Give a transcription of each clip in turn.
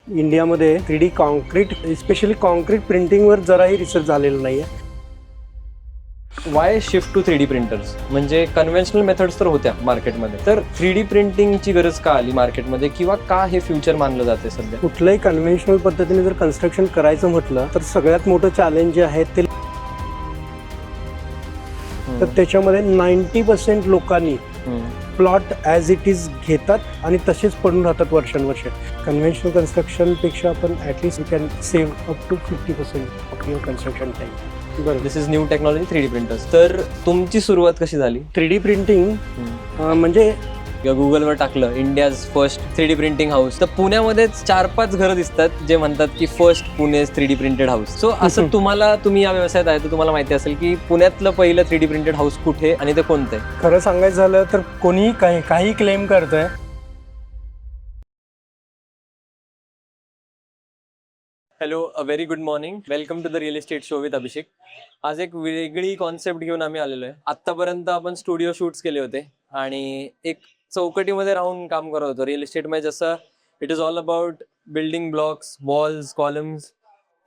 इंडियामध्ये 3D concrete specially concrete प्रिंटिंगवर जराही research झालेला नाही आहे. Why shift to 3D printers? म्हणजे कन्व्हेन्शनल मेथड्स तर होत्या मार्केटमध्ये, तर 3D प्रिंटिंगची गरज का आली मार्केटमध्ये, किंवा का हे फ्युचर मानलं जाते सध्या? कुठल्याही कन्व्हेन्शनल पद्धतीने जर कन्स्ट्रक्शन करायचं म्हटलं तर सगळ्यात मोठं चॅलेंज जे आहे ते तर त्याच्यामध्ये 90% लोकांनी प्लॉट ॲज इट इज घेतात आणि तसेच पडून राहतात वर्षानुवर्ष. कन्व्हेन्शनल कन्स्ट्रक्शनपेक्षा आपण at least we can save up to 50% of your construction time. बरं, this is new technology 3D printers. तर तुमची सुरुवात कशी झाली? 3D प्रिंटिंग म्हणजे किंवा गुगलवर टाकलं India's first 3D printing house, तर पुण्यामध्येच 4-5 घरं दिसतात जे म्हणतात की first Pune 3D printed house. So असं तुम्ही या व्यवसायात आहे तर तुम्हाला माहिती असेल की पुण्यातलं पहिलं 3D प्रिंटेड हाऊस कुठे आणि ते कोणतं आहे? खरं सांगायचं झालं तर कोणीही काही क्लेम करतंय. Hello, a very good morning. Welcome to the real estate show with Abhishek. आज एक वेगळी कॉन्सेप्ट घेऊन आम्ही आलेलो आहे. आत्तापर्यंत आपण स्टुडिओ शूट्स केले होते आणि एक चौकटीमध्ये राहून काम करत होतो. रिअल इस्टेटमध्ये जसं it is all about building blocks, walls, columns,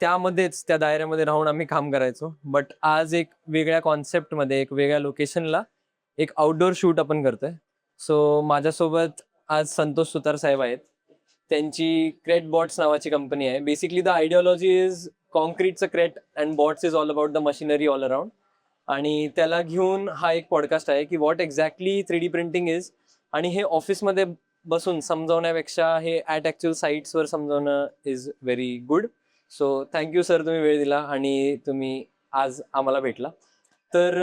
त्यामध्येच त्या दायऱ्यामध्ये राहून आम्ही काम करायचो. बट आज एक वेगळ्या कॉन्सेप्टमध्ये, एक वेगळ्या लोकेशनला एक आउटडोर शूट आपण करतोय. सो माझ्यासोबत आज संतोष सुतार साहेब आहेत. त्यांची क्रेट बॉट्स नावाची कंपनी आहे. बेसिकली द आयडिओलॉजी इज कॉन्क्रीटचं crate and bots is all about the machinery all around. आणि त्याला घेऊन हा एक पॉडकास्ट आहे की what exactly 3D printing is. आणि हे ऑफिसमध्ये बसून समजवण्यापेक्षा हे ॲट ॲक्च्युअल साईट्सवर समजवणं is very good. So thank you sir, तुम्ही वेळ दिला आणि तुम्ही आज आम्हाला भेटला. तर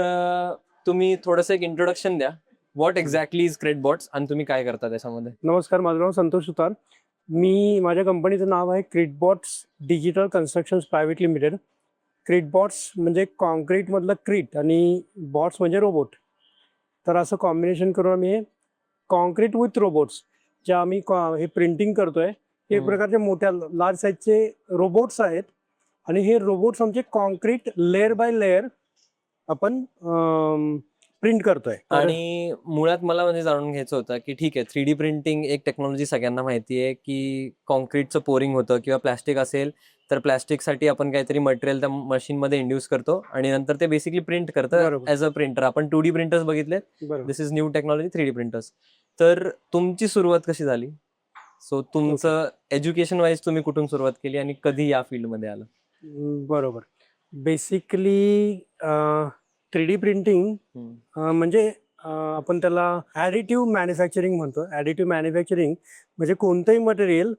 तुम्ही थोडंसं एक इंट्रोडक्शन द्या. What exactly is crate bots आणि तुम्ही काय करता त्याच्यामध्ये? नमस्कार, माझं नाव संतोष सुतार. माझ्या कंपनीचं नाव आहे क्रिटबॉट्स डिजिटल कन्स्ट्रक्शन्स प्रायव्हेट लिमिटेड. क्रिटबॉट्स म्हणजे कॉन्क्रीटमधलं क्रीट आणि बॉट्स म्हणजे रोबोट. तर असं कॉम्बिनेशन करून आम्ही कॉन्क्रीट विथ रोबोट्स जे आम्ही हे प्रिंटिंग करतोय, हे एक प्रकारचे मोठ्या लार्ज साईजचे रोबोट्स आहेत. आणि हे रोबोट्स आमचे कॉन्क्रीट लेअर बाय लेअर आपण प्रिंट करतोय. आणि मुळात मला म्हणजे जाणून घ्यायचं होतं की ठीक आहे, 3D प्रिंटिंग एक टेक्नॉलॉजी सगळ्यांना माहिती आहे की कॉन्क्रीटचं पोरिंग होतं किंवा प्लॅस्टिक असेल तर प्लॅस्टिकसाठी आपण काहीतरी मटेरियल त्या मशीनमध्ये इंड्यूस करतो आणि नंतर ते बेसिकली प्रिंट करतं ॲज अ प्रिंटर. आपण 2D प्रिंटर्स बघितले. This is new technology 3D printers. तर तुमची सुरुवात कशी झाली? सो तुमचं एज्युकेशन वाईज तुम्ही कुठून सुरुवात केली आणि कधी या फील्डमध्ये आलं? बरोबर. बेसिकली 3D प्रिंटिंग म्हणजे आपण त्याला ॲडिटिव्ह मॅन्युफॅक्चरिंग म्हणतो. ॲडिटिव्ह मॅन्युफॅक्चरिंग म्हणजे कोणतंही material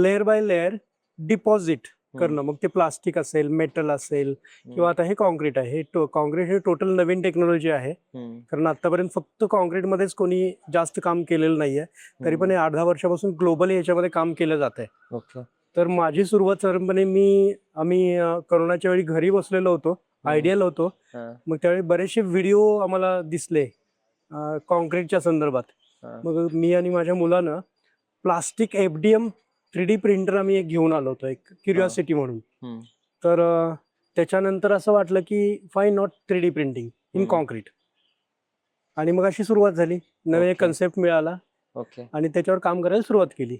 layer by layer deposit करणं. मग ते प्लास्टिक असेल, मेटल असेल किंवा आता हे कॉन्क्रीट आहे. कॉन्क्रीट हे टोटल नवीन टेक्नॉलॉजी आहे. कारण आतापर्यंत फक्त कॉन्क्रीटमध्येच कोणी जास्त काम केलेलं नाहीये. तरी पण 8-10 वर्षापासून ग्लोबली याच्यामध्ये काम केलं जात आहे. तर माझी सुरुवात साधारणपणे आम्ही करोनाच्या वेळी घरी बसलेलो होतो, आयडियल होतो. मग त्यावेळी बरेचसे व्हिडिओ आम्हाला दिसले कॉन्क्रीटच्या संदर्भात. मग मी आणि माझ्या मुलानं प्लास्टिक FDM 3D प्रिंटर आम्ही एक घेऊन आलो होतो, एक क्युरिओसिटी म्हणून. तर त्याच्यानंतर असं वाटलं की five not 3D printing in concrete. आणि मग अशी सुरुवात झाली. नवीन एक कन्सेप्ट मिळाला आणि त्याच्यावर काम करायला सुरुवात केली.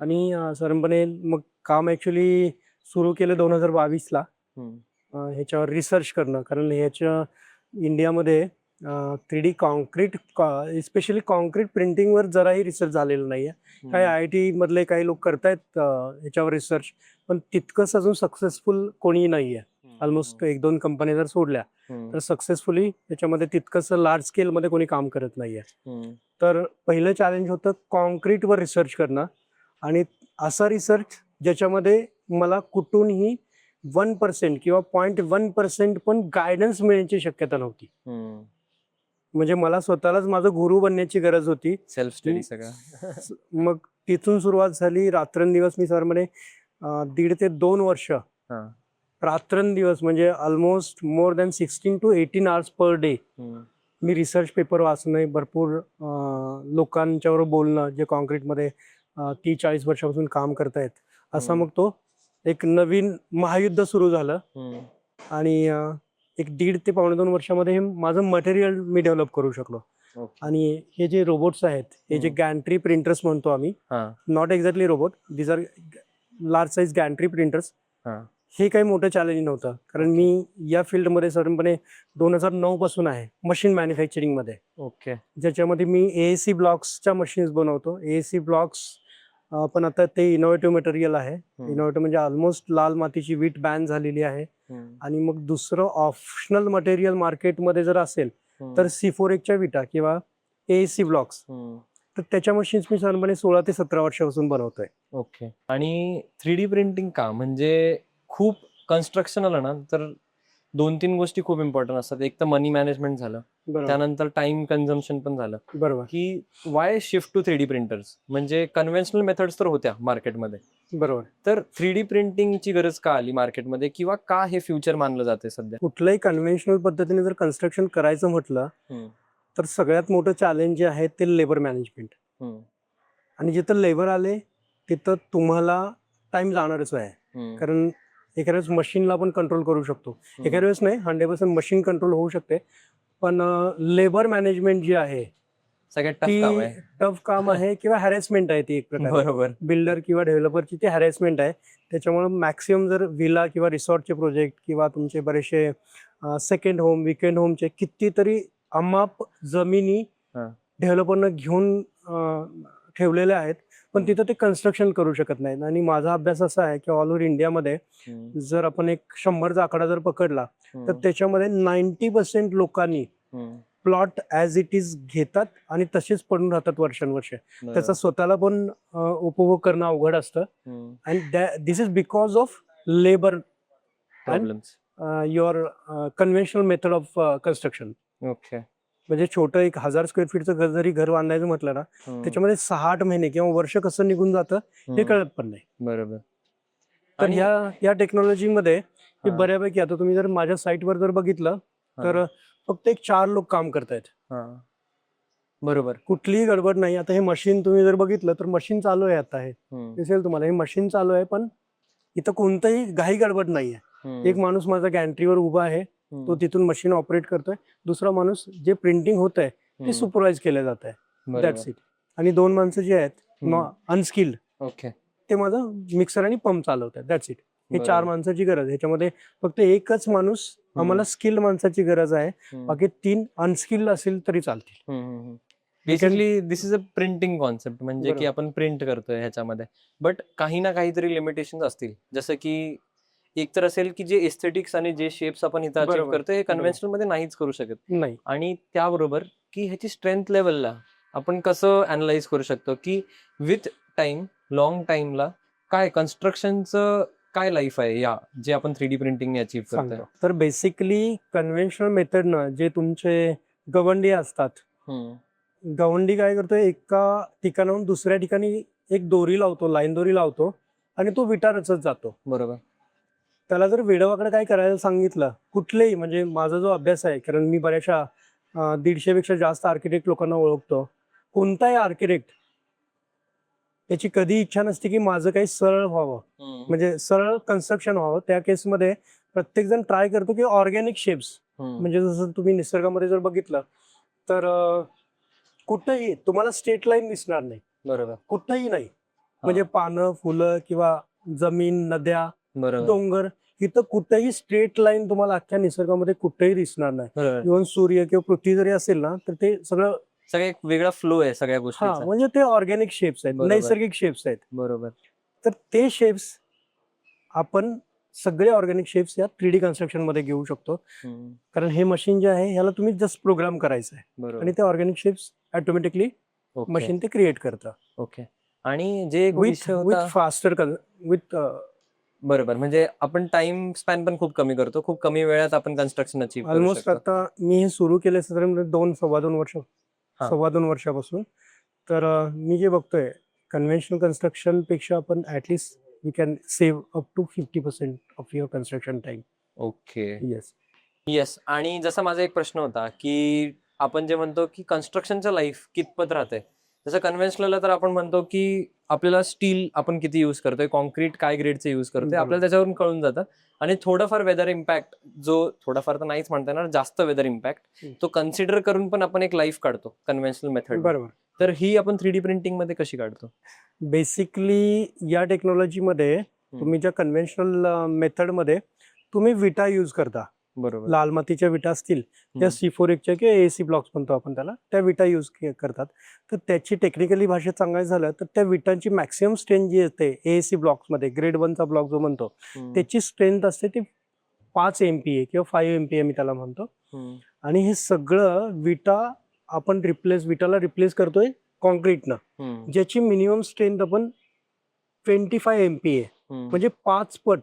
आणि साधारणपणे मग काम ॲक्च्युली सुरू केलं 2022ला ह्याच्यावर रिसर्च करणं. कारण ह्याच्या इंडियामध्ये 3D कॉन्क्रीट स्पेशली कॉन्क्रीट प्रिंटिंगवर जराही रिसर्च झालेलं नाही आहे. काही IIT मधले काही लोक करतायत ह्याच्यावर रिसर्च, पण तितकंच अजून सक्सेसफुल कोणीही नाही आहे. ऑलमोस्ट 1-2 कंपन्या जर सोडल्या तर सक्सेसफुली त्याच्यामध्ये तितकंसं लार्ज स्केलमध्ये कोणी काम करत नाही आहे. तर पहिलं चॅलेंज होतं कॉन्क्रीटवर रिसर्च करणं. आणि असा रिसर्च ज्याच्यामध्ये मला कुठूनही 1% किंवा 0.1% पण गायडन्स मिळण्याची शक्यता नव्हती. म्हणजे मला स्वतःलाच माझं गुरु बनण्याची गरज होती. सेल्फ स्टडी सगळं. मग तिथून सुरुवात झाली. रात्रंदिवस मी साधारणपणे 1.5 ते 2 वर्ष रात्रंदिवस म्हणजे almost more than 16 to 18 hours per day me research paper वाचणं, भरपूर लोकांच्यावर बोलणं जे कॉन्क्रीटमध्ये 30-40 वर्षापासून काम करतायत. असा मग तो एक नवीन महायुद्ध सुरू झालं. आणि एक 1.5 ते 2.25 वर्षामध्ये माझं मटेरियल मी डेव्हलप करू शकलो. Okay. आणि हे जे रोबोट्स आहेत, हे जे गॅन्ट्री प्रिंटर्स म्हणतो आम्ही, हा not exactly robot, these are large size gantry printers. हा हे काही मोठं चॅलेंज नव्हतं, कारण मी या फील्डमध्ये साधारणपणे 2009 पासून आहे मशीन मॅन्युफॅक्चरिंगमध्ये, ओके ज्याच्यामध्ये मी AAC ब्लॉक्सच्या मशीन्स बनवतो. AAC ब्लॉक्स पण आता ते इनोव्हेटिव्ह मटेरियल आहे. इनोव्हेटिव्ह म्हणजे ऑलमोस्ट लाल मातीची वीट बॅन झालेली आहे. आणि मग दुसरं ऑप्शनल मटेरियल मार्केटमध्ये जर असेल तर C4H विटा किंवा AAC ब्लॉक्स, तर त्याच्या मशीन्स मी साधारणपणे 16 ते 17 वर्षापासून बनवतोय. ओके. आणि 3D प्रिंटिंग का, म्हणजे खूप कन्स्ट्रक्शन आलं ना तर 2-3 गोष्टी खूप इम्पॉर्टंट असतात. एक तर मनी मॅनेजमेंट झालं, बरोबर त्यानंतर टाइम कन्झम्पशन पण झालं, बरोबर की why shift to 3D printers. म्हणजे कन्व्हेन्शनल मेथड्स तर होत्या मार्केटमध्ये, बरोबर. तर 3D प्रिंटिंगची गरज का आली मार्केटमध्ये, किंवा का हे फ्युचर मानलं जाते सध्या? कुठल्याही कन्व्हेन्शनल पद्धतीने जर कन्स्ट्रक्शन करायचं म्हटलं तर सगळ्यात मोठं चॅलेंज जे आहे ते लेबर मॅनेजमेंट. आणि जिथं लेबर आले तिथं तुम्हाला टाइम जाणारच आहे, कारण एखाद्या वेळेस मशीनला पण कंट्रोल करू शकतो, एखाद्या वेळेस नाही, 100% मशीन कंट्रोल होऊ शकते, पण लेबर मॅनेजमेंट जी आहे सगळ्यात टफ ती काम आहे. टफ काम आहे किंवा हॅरेसमेंट आहे ती एक प्रकारे. बरोबर. बिल्डर किंवा डेव्हलपरची ती हॅरेसमेंट आहे. त्याच्यामुळे मॅक्सिमम जर विला किंवा रिसॉर्टचे प्रोजेक्ट किंवा तुमचे बरेचसे सेकंड होम, विकेंड होमचे कितीतरी अमाप जमिनी हा. डेव्हलपरनं घेऊन ठेवलेल्या आहेत, पण तिथं ते कन्स्ट्रक्शन करू शकत नाहीत. आणि माझा अभ्यास असा आहे की ऑल ओव्हर इंडियामध्ये जर आपण एक 100चा आकडा जर पकडला तर त्याच्यामध्ये 90% लोकांनी प्लॉट ऍज इट इज घेतात आणि तसेच पडून राहतात वर्षानुवर्ष. त्याचा स्वतःला पण उपभोग करणं अवघड असतं. And this is because of labour problems. Your conventional method of construction. Okay. म्हणजे छोटं 1000 स्क्वेअर फीटचं घर जरी घर बांधायचं म्हटलं ना, त्याच्यामध्ये 6-8 महिने किंवा वर्ष कसं निघून जातं हे कळत पण नाही. बरोबर. तर ह्या टेक्नॉलॉजीमध्ये हे हा. बऱ्यापैकी, आता तुम्ही जर माझ्या साईटवर जर बघितलं तर फक्त 4 लोक काम करतायत. बरोबर. कुठलीही गडबड नाही. आता हे मशीन तुम्ही जर बघितलं तर मशीन चालू आहे, आता हे दिसेल तुम्हाला, हे मशीन चालू आहे, पण इथं कोणतंही घाई गडबड नाहीये. एक माणूस माझा गॅन्ट्रीवर उभा आहे, तो तिथून मशीन ऑपरेट करतोय, दुसरा माणूस जे प्रिंटिंग होत आहे ते सुपरवाइज केलं जात आहे, दॅट्स इट. आणि 2 माणसं जे आहेत अनस्किल्ड, ओके. ते माझं मिक्सर आणि पंप चालवत आहेत, दॅट्स इट. हे 4 माणसाची गरज, ह्याच्यामध्ये फक्त एकच माणूस आम्हाला स्किल्ड माणसाची गरज आहे, बाकी 3 अनस्किल्ड असेल तरी चालतील. Basically this is a printing concept, म्हणजे की आपण प्रिंट करतोय ह्याच्यामध्ये, बट काही ना काहीतरी लिमिटेशन असतील. जसं की एक तर असेल की जे एस्थेटिक्स आणि जे शेप्स आपण इथं अचीव्ह करतोय हे कन्व्हेन्शनल मध्ये नाहीच करू शकत. नाही. आणि त्याबरोबर की ह्याची स्ट्रेंथ लेवलला आपण कसं अनालाइज करू शकतो की विथ टाइम, लॉंग टाइमला काय कन्स्ट्रक्शनचं काय लाईफ आहे या जे आपण 3D प्रिंटिंग अचीव्ह करतोय. तर बेसिकली कन्व्हेन्शनल मेथडनं जे तुमचे गवंडी असतात, गवंडी काय करतोय, एका ठिकाणाहून दुसऱ्या ठिकाणी एक दोरी लावतो, लाईन दोरी लावतो आणि तो विटा रचत जातो. बरोबर. त्याला जर वेडवाकडे काय करायला सांगितलं, कुठलेही, म्हणजे माझा जो अभ्यास आहे, कारण मी बऱ्याचशा 150 पेक्षा जास्त आर्किटेक्ट लोकांना ओळखतो, कोणताही आर्किटेक्ट त्याची कधी इच्छा नसते की माझं काही सरळ व्हावं, म्हणजे सरळ कन्स्ट्रक्शन व्हावं. त्या केसमध्ये प्रत्येक जण ट्राय करतो की ऑर्गॅनिक शेप्स, म्हणजे जसं तुम्ही निसर्गामध्ये जर बघितलं तर कुठंही तुम्हाला स्ट्रेट लाईन दिसणार नाही. बरोबर. कुठंही नाही, म्हणजे पानं, फुलं किंवा जमीन, नद्या, डोंगर, इथं कुठेही स्ट्रेट लाईन तुम्हाला अख्ख्या निसर्गामध्ये कुठेही दिसणार नाही. इव्हन सूर्य किंवा पृथ्वी जरी असेल ना तर ते सगळं एक वेगळा फ्लो आहे सगळ्या गोष्टींचा. म्हणजे ते ऑर्गॅनिक शेप्स आहेत, नैसर्गिक शेप्स आहेत. बरोबर. तर ते शेप्स आपण सगळे ऑर्गॅनिक शेप्स या 3D कन्स्ट्रक्शन मध्ये घेऊ शकतो, कारण हे मशीन जे आहे ह्याला तुम्ही जस्ट प्रोग्राम करायचं आहे आणि ते ऑर्गॅनिक शेप्स ऑटोमॅटिकली मशीन ते क्रिएट करतं. ओके. आणि जे विथ फास्टर विथ बरोबर, म्हणजे आपण टाइम स्पॅन पण खूप कमी करतो, खूप कमी वेळात आपण कन्स्ट्रक्शन अचीव्ह करू ऑलमोस्ट. आता मी हे सुरू केले साधारण 2-2.5 वर्षापासून. तर मी जे बघतोय कन्व्हेन्शनल कन्स्ट्रक्शन पेक्षा आपण at least we can save up to 50% of your construction time. Okay. Yes. आणि जसा माझा एक प्रश्न होता की आपण जे म्हणतो की कन्स्ट्रक्शनचं लाईफ कितपत राहतंय, जसं कन्व्हेन्शनल तर आपण म्हणतो की आपल्याला स्टील आपण किती युज करतोय, कॉन्क्रीट काय ग्रेडचे युज करतोय, बरोबर. आपल्याला त्याच्यावरून कळून जातं. आणि थोडंफार वेदर इम्पॅक्ट, जो थोडाफार तर नाहीच म्हणता येणार, जास्त वेदर इम्पॅक्ट तो कन्सिडर करून पण आपण एक लाईफ काढतो कन्व्हेन्शनल मेथड. बरोबर. तर ही आपण 3D प्रिंटिंग मध्ये कशी काढतो? बेसिकली या टेक्नॉलॉजीमध्ये तुम्ही ज्या कन्व्हेन्शनल मेथडमध्ये तुम्ही विटा यूज करता, बरोबर. लाल मातीच्या विटा असतील त्या C4H किंवा AC ब्लॉक्स म्हणतो आपण त्याला, त्या विटा यूज करतात. तर त्याची टेक्निकली भाषेत सांगायचं झालं तर त्या विटांची मॅक्सिमम स्ट्रेंथ जी असते AAC ब्लॉक्समध्ये, ग्रेड 1चा ब्लॉक जो म्हणतो त्याची स्ट्रेंथ असते ती 5 MPa किंवा 5 MPa मी त्याला म्हणतो. आणि हे सगळं विटाला रिप्लेस करतोय कॉन्क्रीटनं, ज्याची मिनिमम स्ट्रेंथ आपण 25 MPa म्हणजे 5 पट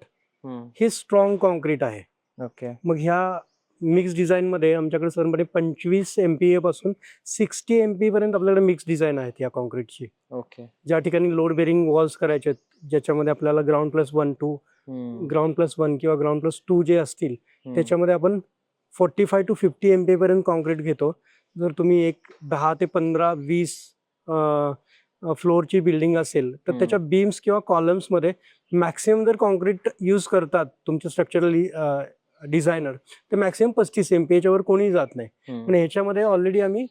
हे स्ट्रॉंग कॉन्क्रीट आहे. ओके. मग ह्या मिक्स डिझाईन मध्ये आमच्याकडे सरमध्ये 25 MPa पासून 60 MPa पर्यंत आपल्याकडे मिक्स डिझाईन आहेत या कॉन्क्रीटची. ओके. ज्या ठिकाणी लोड बेरिंग वॉल्स करायचे आहेत, ज्याच्यामध्ये आपल्याला ग्राउंड प्लस 1 2 ग्राउंड प्लस 1 किंवा ग्राउंड प्लस 2 जे असतील त्याच्यामध्ये आपण 45 to 50 MPa पर्यंत कॉन्क्रीट घेतो. जर तुम्ही एक 10 ते 15 20 फ्लोअरची बिल्डिंग असेल तर त्याच्या बीम्स किंवा कॉलम्समध्ये मॅक्सिमम जर कॉन्क्रीट यूज करतात तुमचे स्ट्रक्चरल डिझायनर तर मॅक्सिमम 35 MPa वर कोणी जात नाही. पण ह्याच्यामध्ये ऑलरेडी आम्ही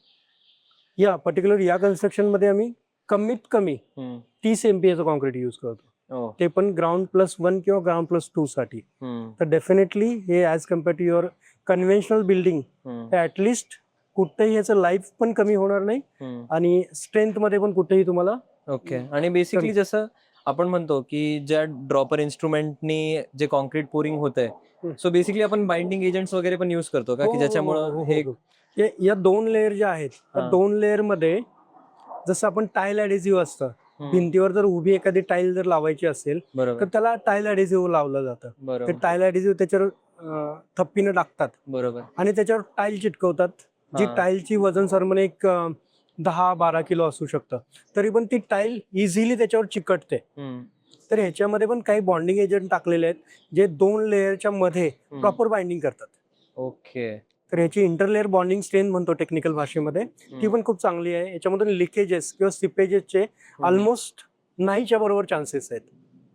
या कन्स्ट्रक्शनमध्ये आम्ही कमीत कमी 30 MPaचं कॉन्क्रीट यूज करतो, ते पण ग्राउंड प्लस 1 किंवा ग्राउंड प्लस 2 साठी. तर डेफिनेटली हे as compare to your conventional building at least कुठेही याचं लाईफ पण कमी होणार नाही आणि स्ट्रेंथ मध्ये पण कुठेही तुम्हाला. ओके. आणि बेसिकली जसं आपण म्हणतो की ज्या ड्रॉपर इन्स्ट्रुमेंटनी जे कॉन्क्रीट पोरिंग होतंय, सो बेसिकली आपण बाइंडिंग एजंट्स वगैरे पण युज करतो का, की ज्याच्यामुळे हे या 2 लेअर ज्या आहेत त्या 2 लेअर मध्ये जसं आपण टाईल ॲडेसिव्ह असतं, भिंतीवर जर उभी एखादी टाईल जर लावायची असेल तर त्याला टाईल ॲडेसिव्ह लावलं जातं. ते टाईल ॲडेसिव्ह त्याच्यावर थप्पीनं टाकतात, बरोबर, आणि त्याच्यावर टाईल चिटकवतात. जी टाईलची वजन सरमने एक 10-12 किलो असू शकतं, तरी पण ती टाईल इझिली त्याच्यावर चिकटते. तर ह्याच्यामध्ये पण काही बॉन्डिंग एजंट टाकलेले आहेत जे 2 लेअरच्या मध्ये प्रॉपर बाइंडिंग करतात. ओके. तर ह्याची इंटरलेअर बॉन्डिंग स्ट्रेंथ म्हणतो टेक्निकल भाषेमध्ये, ती पण खूप चांगली आहे. याच्यामधून लिकेजेस किंवा सिपेजेसचे ऑलमोस्ट नाहीच्या बरोबर चान्सेस आहेत.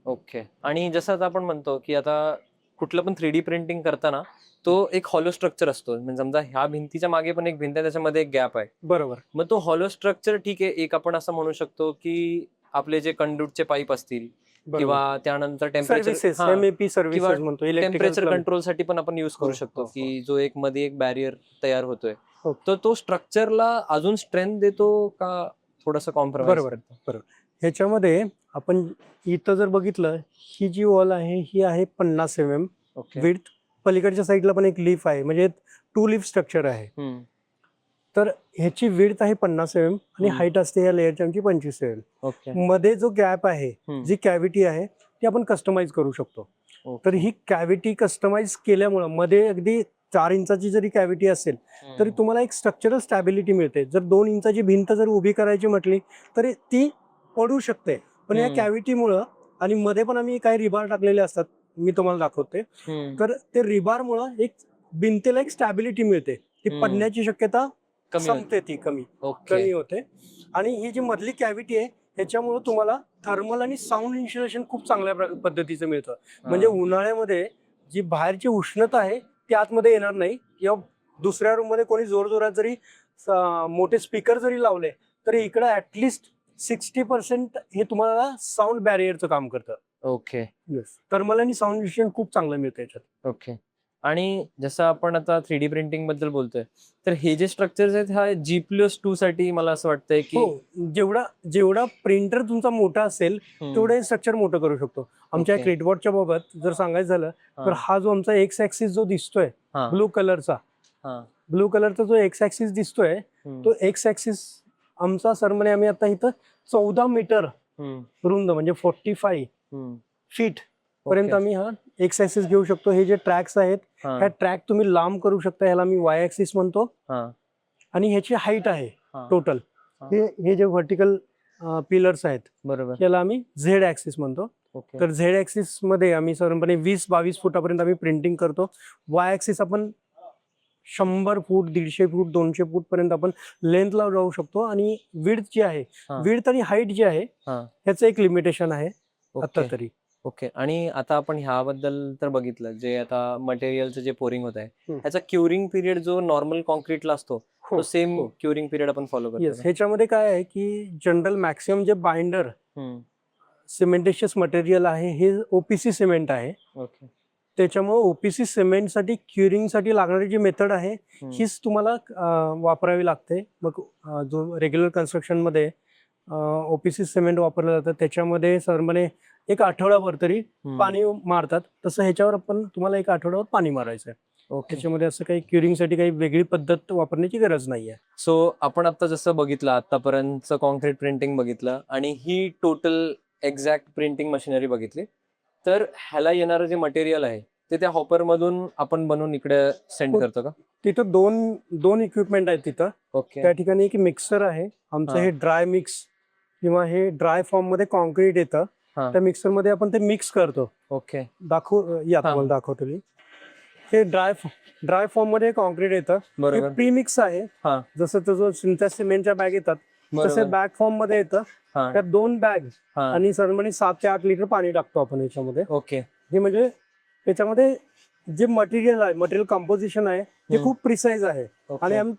ओके. आणि जसं आता आपण म्हणतो की आता कुठलं पण 3D प्रिंटिंग करताना तो एक हॉलो स्ट्रक्चर असतो, म्हणजे समजा ह्या भिंतीच्या मागे पण एक भिंत आहे, त्याच्यामध्ये एक गॅप आहे, बरोबर. मग तो हॉलो स्ट्रक्चर ठीक आहे, एक आपण असं म्हणू शकतो की आपले जे कंडक्टचे पाईप असतील किंवा त्यानंतर टेम्परेचर कंट्रोल साठी पण आपण युज करू शकतो, की जो एक मध्ये एक बॅरियर तयार होतोय, तर तो स्ट्रक्चरला अजून स्ट्रेंथ देतो का थोडंसं कॉम्प्रोमाइज? बरोबर. ह्याच्यामध्ये आपण इथं जर बघितलं, ही जी वॉल आहे ही आहे 50 mm विड्थ. पलीकडच्या साईडला पण एक लीफ आहे, म्हणजे 2 लीफ स्ट्रक्चर आहे. तर ह्याची विड्थ आहे 50 mm आणि हाईट असते या लेअरची आमची 25 mm. मध्ये जो गॅप आहे, जी कॅव्हिटी आहे ती आपण कस्टमाइज करू शकतो. तर ही कॅव्हिटी कस्टमाइज केल्यामुळं मध्ये अगदी 4 इंचाची जरी कॅव्हिटी असेल तरी तुम्हाला एक स्ट्रक्चरल स्टॅबिलिटी मिळते. जर 2 इंचाची भिंत जर उभी करायची म्हटली तरी ती पडू शकते, पण या कॅव्हिटीमुळं आणि मध्ये पण आम्ही काही रिबार टाकलेले असतात, मी तुम्हाला दाखवते. तर ते रिबारमुळं एक भिंतीला एक स्टॅबिलिटी मिळते, ती पडण्याची शक्यता संपते, ती कमी होते. आणि ही जी मधली कॅव्हिटी आहे ह्याच्यामुळे तुम्हाला थर्मल आणि साऊंड इन्सुलेशन खूप चांगल्या पद्धतीचं मिळतं. म्हणजे उन्हाळ्यामध्ये जी बाहेरची उष्णता आहे ती आतमध्ये येणार नाही, किंवा दुसऱ्या रूम मध्ये कोणी जोरजोरात जरी मोठे स्पीकर जरी लावले तरी इकडे ऍटलिस्ट 60% हे तुम्हाला साऊंड बॅरियरचं काम करतं. ओके. थर्मल आणि साऊंड इन्सुलेशन खूप चांगलं मिळतं याच्यात. ओके. आणि जसं आपण आता 3D प्रिंटिंग बद्दल बोलतोय, तर हे जे स्ट्रक्चर्स आहेत हा G+2 साठी मला असं वाटतंय की जेवढा प्रिंटर तुमचा मोठा असेल तेवढं स्ट्रक्चर मोठं करू शकतो. आमच्या क्रेटबॉर्डच्या बाबत जर सांगायचं झालं तर हा जो आमचा एक्स ऍक्सिस जो दिसतोय ब्लू कलरचा जो एक्स ऍक्सिस दिसतोय, तो एक्स ऍक्सिस आमचा सरमने आम्ही आता इथं 14 मीटर रुंद म्हणजे 45 फीट पर्यंत आम्ही हा एक्स ऍक्सिस घेऊ शकतो. हे जे ट्रॅक्स आहेत ह्या ट्रॅक तुम्ही लांब करू शकता, ह्याला मी वाय ऍक्सिस म्हणतो. आणि ह्याची हाईट आहे टोटल, हे जे व्हर्टिकल पिलर्स आहेत, बरोबर, याला आम्ही झेड ऍक्सिस म्हणतो. तर झेड ऍक्सिस मध्ये आम्ही साधारणपणे 20-22 फुटापर्यंत आम्ही प्रिंटिंग करतो. वाय ऍक्सिस आपण 100 फूट 150 फूट 200 फूट पर्यंत आपण लेंथला जाऊ शकतो. आणि विड्थ जी आहे, हा. विड्थ आणि हाईट जी आहे हा. ह्याचं एक लिमिटेशन आहे आता ओके तरी. ओके. आणि आता आपण ह्याबद्दल तर बघितलं, जे आता मटेरियलचं जे पोरिंग होत आहे हम्म. ह्याचा क्युरिंग पिरियड जो नॉर्मल कॉन्क्रीटला असतो हो, तो सेम हो. क्युरिंग पिरियड आपण फॉलो येस, करतो. ह्याच्यामध्ये काय आहे की जनरल मॅक्सिमम जे बाइंडर सिमेंटेशियस मटेरियल आहे हे ओपीसी सिमेंट आहे. ओके. त्याच्यामुळे ओपीसी सिमेंटसाठी क्युरिंगसाठी लागणारी जी मेथड आहे हीच तुम्हाला वापरावी लागते. मग जो रेग्युलर कन्स्ट्रक्शनमध्ये ओपीसी सिमेंट वापरलं जातं त्याच्यामध्ये सरमने एक आठवड्याभर तरी पाणी मारतात. तसं ह्याच्यावर आपण तुम्हाला एक आठवड्यावर पाणी मारायचं आहे. ओके. त्याच्यामध्ये असं काही क्युरिंगसाठी काही वेगळी पद्धत वापरण्याची गरज नाही आहे. सो आपण आता जसं बघितलं आतापर्यंतचं कॉन्क्रीट प्रिंटिंग बघितलं आणि ही टोटल एक्झॅक्ट प्रिंटिंग मशिनरी बघितली, तर ह्याला येणारं जे मटेरियल आहे ते त्या हॉपर मधून आपण बनवून इकडे सेंड करतो का? तिथं दोन इक्विपमेंट आहेत तिथं. ओके. त्या ठिकाणी एक मिक्सर आहे आमचं. हा. हे ड्राय मिक्स किंवा हे ड्राय फॉर्म मध्ये कॉन्क्रीट येतं. हा. त्या मिक्सर मध्ये आपण ते मिक्स करतो. ओके. तुम्हाला दाखवतो मी. हे ड्राय फॉर्म मध्ये कॉन्क्रीट येतं. बरोबर. प्री मिक्स आहे. हा. जसं तुझं सिंथेस सिमेंटच्या बॅग येतात तसे बरोबर. बॅग फॉर्म मध्ये येतं. हा. त्यात 2 बॅग हा. आणि सरमने 7 ते 8 लिटर पाणी टाकतो आपण याच्यामध्ये. ओके. हे म्हणजे त्याच्यामध्ये जे मटेरियल आहे, मटेरियल कंपोजिशन आहे ते खूप प्रिसाइज आहे. ओके. आणि आम्ही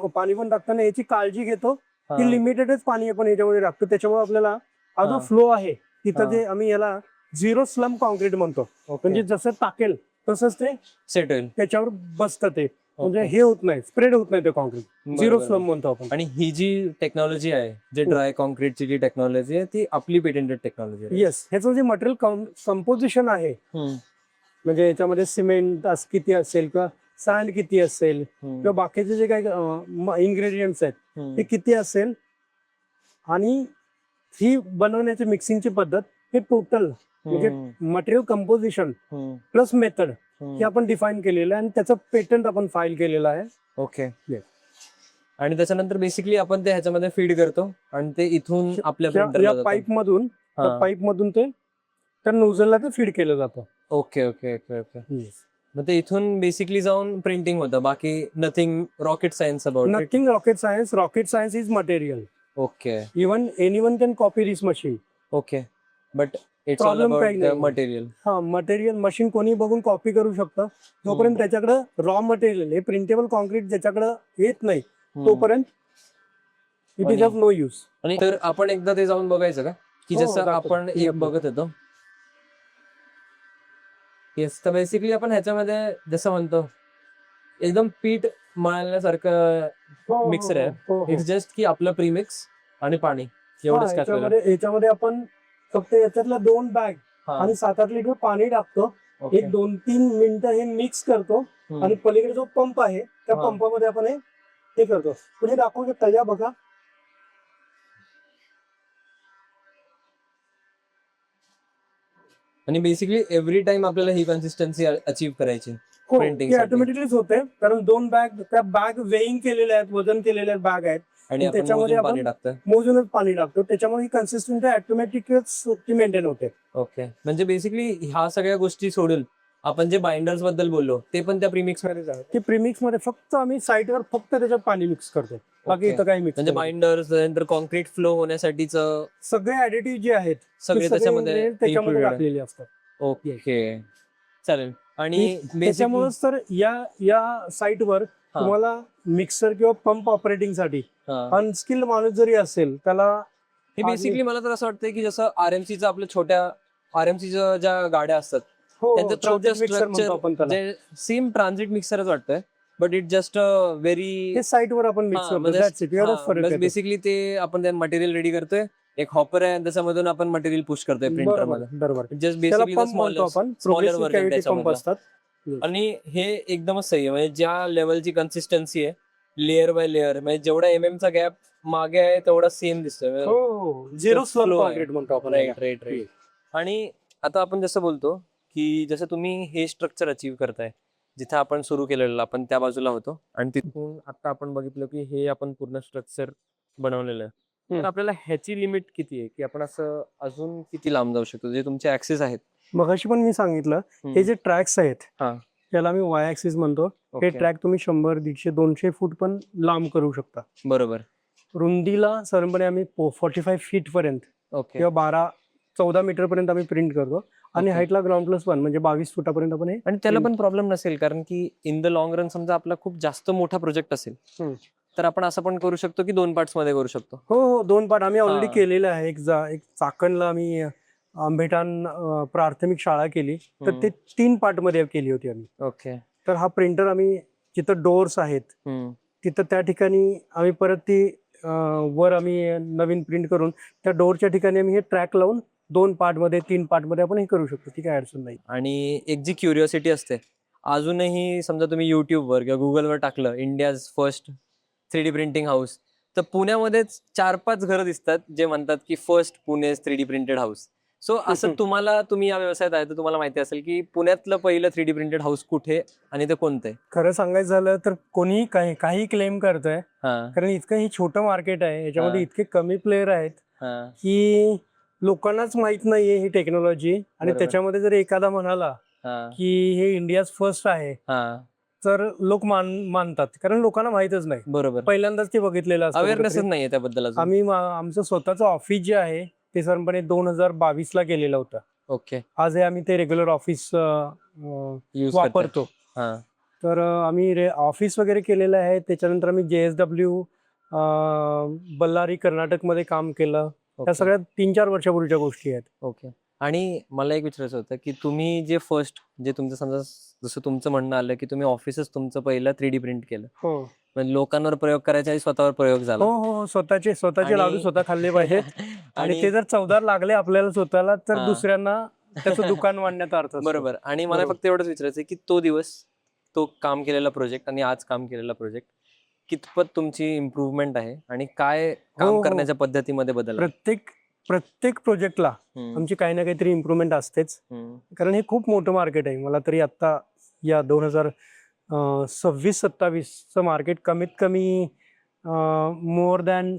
पाणी पण टाकताना याची काळजी घेतो हा. की लिमिटेडच पाणी आपण याच्यामध्ये टाकतो. त्याच्यामुळे आपल्याला हा जो हा. फ्लो आहे तिथं हा. जे आम्ही याला 0 स्लम कॉन्क्रीट म्हणतो. म्हणजे जसं टाकेल तसंच ते सेट होईल. त्याच्यावर बसतं. ते म्हणजे ओके. हे होत नाही, स्प्रेड होत नाही ते कॉन्क्रीट. 0 बरोबर. स्लम म्हणतो आपण. आणि ही जी टेक्नॉलॉजी आहे, जे ड्राय कॉन्क्रीटची जी टेक्नॉलॉजी आहे ती आपली पेटेंटेड टेक्नॉलॉजी आहे. येस, ह्याचं जे मटेरियल कंपोजिशन आहे म्हणजे याच्यामध्ये सिमेंट किती असेल किंवा सँड किती असेल किंवा बाकीचे जे काही इन्ग्रेडियंट्स आहेत ते किती असेल आणि ही बनवण्याची मिक्सिंगची पद्धत हे टोटल म्हणजे मटेरियल कंपोजिशन प्लस मेथड हे आपण डिफाईन केलेलं आहे आणि त्याचं पेटंट आपण फाईल केलेलं आहे. ओके. Yes. आणि त्याच्यानंतर बेसिकली आपण ते ह्याच्यामध्ये फीड करतो आणि ते इथून आपल्या प्रिंटरला जातं. पाईप मधून ते त्या नोझलला ते फीड केलं जातं. Okay okay okay okay. मग ते इथून बेसिकली जाऊन प्रिंटिंग होतं. बाकी nothing rocket science about. Nothing rocket science. Rocket science is material. Okay. Even anyone can copy this machine. Okay. But it's all Problem काही अबाउट द नाही. Material. हा, material machine कोणी बघून कॉपी करू शकतं. जोपर्यंत त्याच्याकडे रॉ मटेरियल हे प्रिंटेबल कॉन्क्रीट ज्याच्याकडे येत नाही तोपर्यंत it is of no use. आणि तर आपण एकदा ते जाऊन बघायचं का, की हो, जसं दाखवतो. आपण एक बघत होतो. येस. तर बेसिकली आपण ह्याच्यामध्ये जसं म्हणतो एकदम पीठ मळण्यासारखं मिक्सर आहे. इट्स जस्ट की आपलं प्रीमिक्स आणि पाणी एवढंच टाकलेलं. याच्यामध्ये आपण फक्त याच्यातल्या 2 बॅग आणि 7-8 लिटर पाणी टाकतो. एक 2-3 मिनिटं हे मिक्स करतो आणि पलीकडे जो पंप आहे त्या पंपामध्ये आपण हे करतो. पुढे दाखवू शकता या बघा. आणि बेसिकली एव्हरी टाइम आपल्याला ही कन्सिस्टन्सी अचीव्ह करायची प्रिंटिंग साठी. ऑटोमॅटिकलीच होते कारण 2 बॅग त्या बॅग वेइंग केलेल्या आहेत, वजन केलेल्या बॅग आहेत आणि आपण त्याच्यामध्ये मोजून पाणी आपण टाकतोय. मोजूनच पाणी टाकतो. त्याच्यामुळे ही कन्सिस्टन्सी ऑटोमॅटिकच मेंटेन होते. ओके. म्हणजे बेसिकली ह्या सगळ्या गोष्टी सोडून आपण जे बाइंडर्स बद्दल बोललो ते पण त्या प्रीमिक्स मध्ये जातात. ते प्रीमिक्स मध्ये फक्त आम्ही साईटवर फक्त त्याच्यात पाणी मिक्स करतो. बाकी Okay. इथं काही मिक्स म्हणजे बाइंडर्स नंतर कॉन्क्रीट फ्लो होण्यासाठीच सगळे ऍडिटिव्ह जे आहेत सगळे ते त्याच्यामध्ये ingredient त्याच्यामध्ये included आहे. टाकलेले असतात. ओके. चालेल. आणि त्याच्यामुळेच तर या साईटवर तुम्हाला मिक्सर किंवा पंप ऑपरेटिंग साठी अनस्किल्ड माणूस जरी असेल त्याला हे बेसिकली मला तर असं वाटतंय की जसं आरएमसीचं आपल्या छोट्या आरएमसीच्या ज्या गाड्या असतात त्यांचं छोटं स्ट्रक्चर जे सेम ट्रान्झिट मिक्सरच वाटतंय. बट इट जस्ट व्हेरी साईटवर आपण मिक्स करतो. बेसिकली ते आपण त्या मटेरियल रेडी करतोय. एक हॉपर आहे त्याच्यामधून आपण मटेरियल पुश करतोय प्रिंटर मध्ये. बरोबर. Just basically smaller version pump असतात. आणि हे एकदमच सही आहे. म्हणजे ज्या लेवलची कन्सिस्टन्सी आहे लेअर बाय लेअर, म्हणजे जेवढा MM चा गॅप मागे आहे तेवढा सेम दिसतोय. 0 स्लम कॉन्क्रीट म्हणतो आपण. राईट. आणि आता आपण जसं बोलतो की जसं तुम्ही हे स्ट्रक्चर अचीव्ह करताय जिथे आपण सुरू केलेलं आपण त्या बाजूला होतो आणि तिथून आता आपण बघितलं की हे आपण पूर्ण स्ट्रक्चर बनवलेलं आहे. तर आपल्याला ह्याची लिमिट किती आहे की आपण असं अजून किती लांब जाऊ शकतो जे तुमचे ऍक्सेस आहेत? मगाशी पण मी सांगितलं हे जे ट्रॅक्स आहेत त्याला आम्ही वाय ऍक्सिस म्हणतो. हे ओके. ट्रॅक तुम्ही 100, 150, 200 फूट पण लांब करू शकता. बरोबर. रुंदीला साधारणपणे आम्ही 45 फीट पर्यंत ओके. किंवा 12-14 मीटर पर्यंत आम्ही प्रिंट करतो. आणि ओके. हाईटला ग्राउंड+1 म्हणजे 22 फुटापर्यंत आपण हे आणि त्याला print- पण प्रॉब्लेम नसेल, कारण की इन द लॉंग रन समजा आपला खूप जास्त मोठा प्रोजेक्ट असेल हम्म. तर आपण असं पण करू शकतो की 2 पार्ट्स मध्ये करू शकतो. हो 2 पार्ट आम्ही ऑलरेडी हा. केलेलं आहे. एक चाकणला आम्ही आंबेठाण प्राथमिक शाळा केली, तर ते 3 पार्ट मध्ये केली होती आम्ही. ओके. तर हा प्रिंटर आम्ही जिथं डोअर्स आहेत तिथं त्या ठिकाणी आम्ही परत ती वर आम्ही नवीन प्रिंट करून त्या डोअरच्या ठिकाणी आम्ही हे ट्रॅक लावून 2 पार्टमध्ये 3 पार्टमध्ये आपण हे करू शकतो. ती काय अडचण नाही. आणि एक जी क्युरिओसिटी असते, अजूनही समजा तुम्ही युट्यूबवर किंवा गुगलवर टाकलं India's first 3D printing house, तर पुण्यामध्येच 4-5 घरं दिसतात जे म्हणतात की first Pune 3D printed house. So असं तुम्ही या व्यवसायात आहे तर तुम्हाला माहिती असेल की पुण्यातलं पहिलं 3D प्रिंटेड हाऊस कुठे आणि ते कोणतं आहे? खरं सांगायचं झालं तर कोणीही काही क्लेम करतंय, कारण इतकं हे छोटं मार्केट आहे, याच्यामध्ये इतके कमी प्लेयर आहेत की लोकांनाच माहित नाहीये ही टेक्नॉलॉजी. आणि बरोबर. त्याच्यामध्ये जर एखादा म्हणाला की हे इंडियाज फर्स्ट आहे तर लोक मानतात, कारण लोकांना माहितच नाही. बरोबर. पहिल्यांदाच ते बघितलेलं असतं अवेअरनेसच कुठेतरी. नाहीये त्याबद्दल अजून. आम्ही आमचं स्वतःचं ऑफिस जे आहे ते साधारणपणे 2022 ला केलेलं होतं. ओके. आज हे आम्ही ते रेग्युलर ऑफिस यूज वापरतो. तर आम्ही ऑफिस वगैरे केलेलं आहे. त्याच्यानंतर आम्ही JSW बल्लारी कर्नाटकमध्ये काम केलं. त्या सगळ्या 3-4 वर्षापूर्वीच्या गोष्टी आहेत. ओके. आणि मला एक विचारायचं होतं की तुम्ही जे फर्स्ट जे तुमचं समजा जसं तुमचं म्हणणं आलं की तुम्ही ऑफिसच तुमचं पहिलं 3D प्रिंट केलं, हो म्हणजे लोकांवर प्रयोग करायच्या आधी स्वतःवर प्रयोग झाला. हो हो स्वतःचे आणि- लाडू स्वतः खाल्ले पाहिजेत. आणि ते जर चवदार लागले आपल्याला स्वतःला तर दुसऱ्यांना त्याचं दुकान वाढण्याचा अर्थ असतो. बरोबर. आणि मला फक्त एवढंच विचारायचं की तो दिवस, तो काम केलेला प्रोजेक्ट आणि आज काम केलेला प्रोजेक्ट कितपत तुमची इम्प्रूव्हमेंट आहे आणि काय काम हो. करण्याच्या पद्धतीमध्ये बदल आहे? प्रत्येक प्रोजेक्टला आमची काही ना काहीतरी इम्प्रूव्हमेंट असतेच, कारण हे खूप मोठं मार्केट आहे. मला तरी आता या 2026-27चं मार्केट कमीत कमी मोर दॅन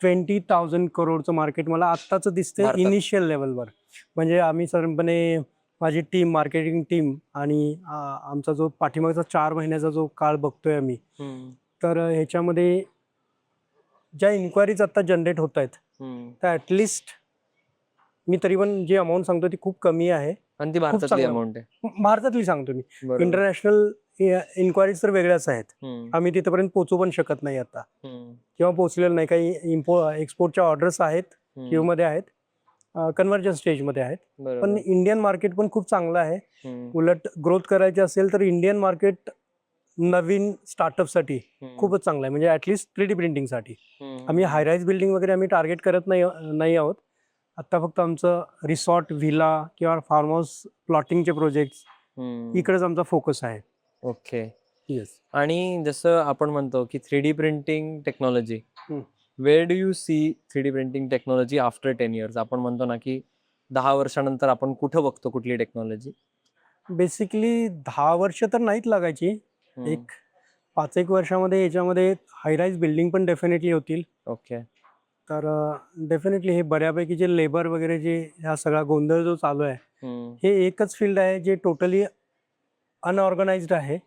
20,000 करोडचं मार्केट मला आत्ताच दिसतंय भारतात. इनिशियल लेवलवर. म्हणजे आम्ही साधारणपणे माझी टीम, मार्केटिंग टीम आणि आमचा जो पाठीमागचा 4 महिन्याचा जो काळ बघतोय आम्ही, तर ह्याच्यामध्ये ज्या इन्क्वायरीज आता जनरेट होत आहेत तर ॲटलिस्ट मी तरी पण जी अमाऊंट सांगतो ती खूप कमी आहे. आणि ती भारतातली चांगलं. अमाऊंट आहे. भारतातली सांगतो मी. बरोबर. इंटरनॅशनल इन्क्वायरीज तर वेगळ्याच आहेत. आम्ही तिथपर्यंत पोहोचू पण शकत नाही आता, किंवा पोहोचलेलं नाही. काही एक्सपोर्टच्या ऑर्डर्स आहेत, क्यू मध्ये आहेत, कन्व्हर्जन स्टेजमध्ये आहेत. पण इंडियन मार्केट पण खूप चांगलं आहे. उलट ग्रोथ करायची असेल तर इंडियन मार्केट नवीन स्टार्टअपसाठी खूपच चांगलं आहे. म्हणजे ऍटलिस्ट 3D प्रिंटिंगसाठी. आम्ही हायराईज बिल्डिंग वगैरे आम्ही टार्गेट करत नाही आहोत. आता फक्त आमचं रिसॉर्ट, व्हिला किंवा फार्म हाऊस प्लॉटिंगचे प्रोजेक्ट इकडेच आमचा फोकस आहे. ओके. येस. आणि जसं आपण म्हणतो की 3D printing technology, where do you see 3D printing technology after 10 years? आपण म्हणतो ना की 10 वर्षानंतर आपण कुठं बघतो कुठली टेक्नॉलॉजी? बेसिकली 10 वर्ष तर नाहीत लागायची. एक 5-1 वर्षामध्ये याच्यामध्ये हायराईज बिल्डिंग पण डेफिनेटली होतील. ओके. तर डेफिनेटली हे बऱ्यापैकी जे लेबर वगैरे जे ह्या सगळा गोंधळ जो चालू आहे, हे एकच फील्ड आहे जे टोटली अनऑर्गनाइज्ड आहे.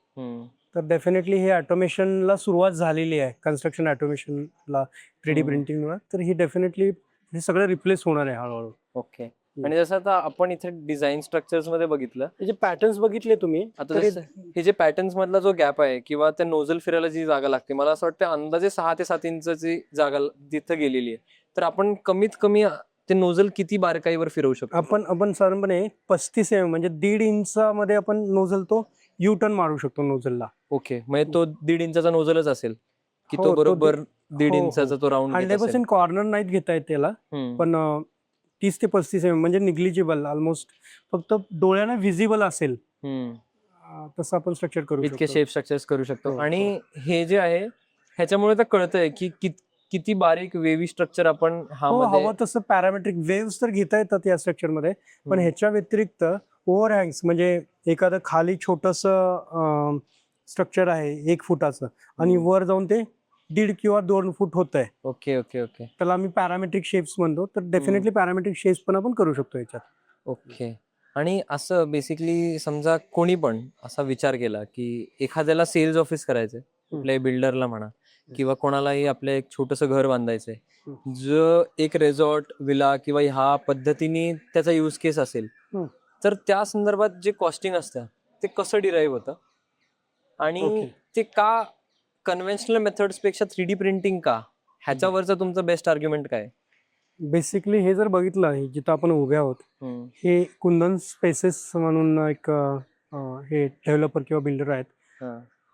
तर डेफिनेटली हे ऑटोमेशनला सुरुवात झालेली आहे, कन्स्ट्रक्शन ऑटोमेशनला 3D प्रिंटिंगला. तर ही डेफिनेटली हे सगळं रिप्लेस होणार आहे हळूहळू. ओके. आणि जसं आता आपण इथे डिझाईन स्ट्रक्चर्स मध्ये बघितलं, हे जे पॅटर्न्स बघितले तुम्ही, आता हे जे पॅटर्न्स मधला जो गॅप आहे किंवा त्या नोझल फिरायला जी जागा लागते, मला असं वाटतं अंदाजे 6 ते 7 इंचची जागा तिथं गेलेली आहे. तर आपण कमीत कमी ते नोझल किती बारकाईवर फिरवू शकतो? आपण साधारणपणे 35 mm म्हणजे 1.5 इंचामध्ये आपण नोझल तो यू टर्न मारू शकतो नोझलला. ओके. म्हणजे तो 1.5 इंचाचा नोझलच असेल की हो, तो तो बरोबर 1.5 हो, हो. इंचाचा तो राऊंड 100% कॉर्नर नाहीत घेता येत त्याला, पण 30 ते 35 mm म्हणजे निग्लिजिबल, ऑलमोस्ट फक्त डोळ्याने व्हिजिबल असेल तसं आपण स्ट्रक्चर करू शकतो. इतके शेप स्ट्रक्चर्स करू शकतो. हो, आणि हे जे आहे ह्याच्यामुळे तर कळतंय की किती बारीक वेवी स्ट्रक्चर आपण हवं तसं पॅरामेट्रिक वेव्स तर घेता येतात या स्ट्रक्चर मध्ये. पण ह्याच्या व्यतिरिक्त ओव्हरहँग्स, म्हणजे एखादं खाली छोटस स्ट्रक्चर आहे 1 फुटाचं आणि वर जाऊन ते 1.5 किंवा 2 फूट होत आहे. Okay okay okay. त्याला आम्ही पॅरामेट्रिक शेप्स म्हणतो. तर डेफिनेटली पॅरामेट्रिक शेप्स पण आपण करू शकतो याच्यात. ओके. आणि असं बेसिकली समजा कोणी पण असा विचार केला की एखाद्याला सेल्स ऑफिस करायचंय, कुठल्याही बिल्डरला म्हणा किंवा कोणालाही आपलं एक छोटंसं घर बांधायचंय, जो एक रिसॉर्ट विला किंवा ह्या पद्धतीने त्याचा यूज केस असेल, तर त्या संदर्भात जे कॉस्टिंग असतं ते कसं डिराईव्ह होतं आणि ते का कन्व्हेन्शनल मेथड्स पेक्षा 3D प्रिंटिंग का, ह्याच्यावरचं तुमचं बेस्ट आर्ग्युमेंट काय? बेसिकली हे जर बघितलं जिथं आपण उभे आहोत, हे कुंदन स्पेसेस म्हणून एक हे डेव्हलपर किंवा बिल्डर आहेत,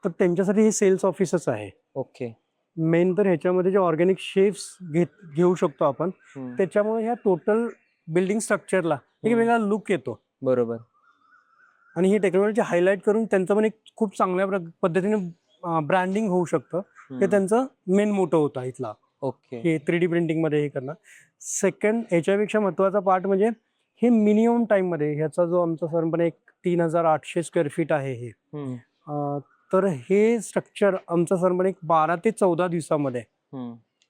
तर त्यांच्यासाठी हे सेल्स ऑफिसच आहे. ओके. मेन तर ह्याच्यामध्ये जे ऑर्गॅनिक शेप्स घेऊ शकतो आपण, त्याच्यामुळे ह्या टोटल बिल्डिंग स्ट्रक्चरला एक वेगळा लुक येतो. बरोबर. आणि ही टेक्नॉलॉजी हायलाइट करून त्यांचं पण एक खूप चांगल्या पद्धतीने ब्रँडिंग होऊ शकतं. हे त्यांचं मेन मोटो होता इथला. ओके. हे 3D प्रिंटिंग मध्ये हे करणं. सेकंड ह्याच्यापेक्षा महत्वाचा पार्ट म्हणजे हे मिनिमम टाइम मध्ये, ह्याचा जो आमचा साधारणपणे एक 3800 स्क्वेअर फीट आहे हे, तर हे स्ट्रक्चर आमचं साधारणपणे 12 ते 14 दिवसामध्ये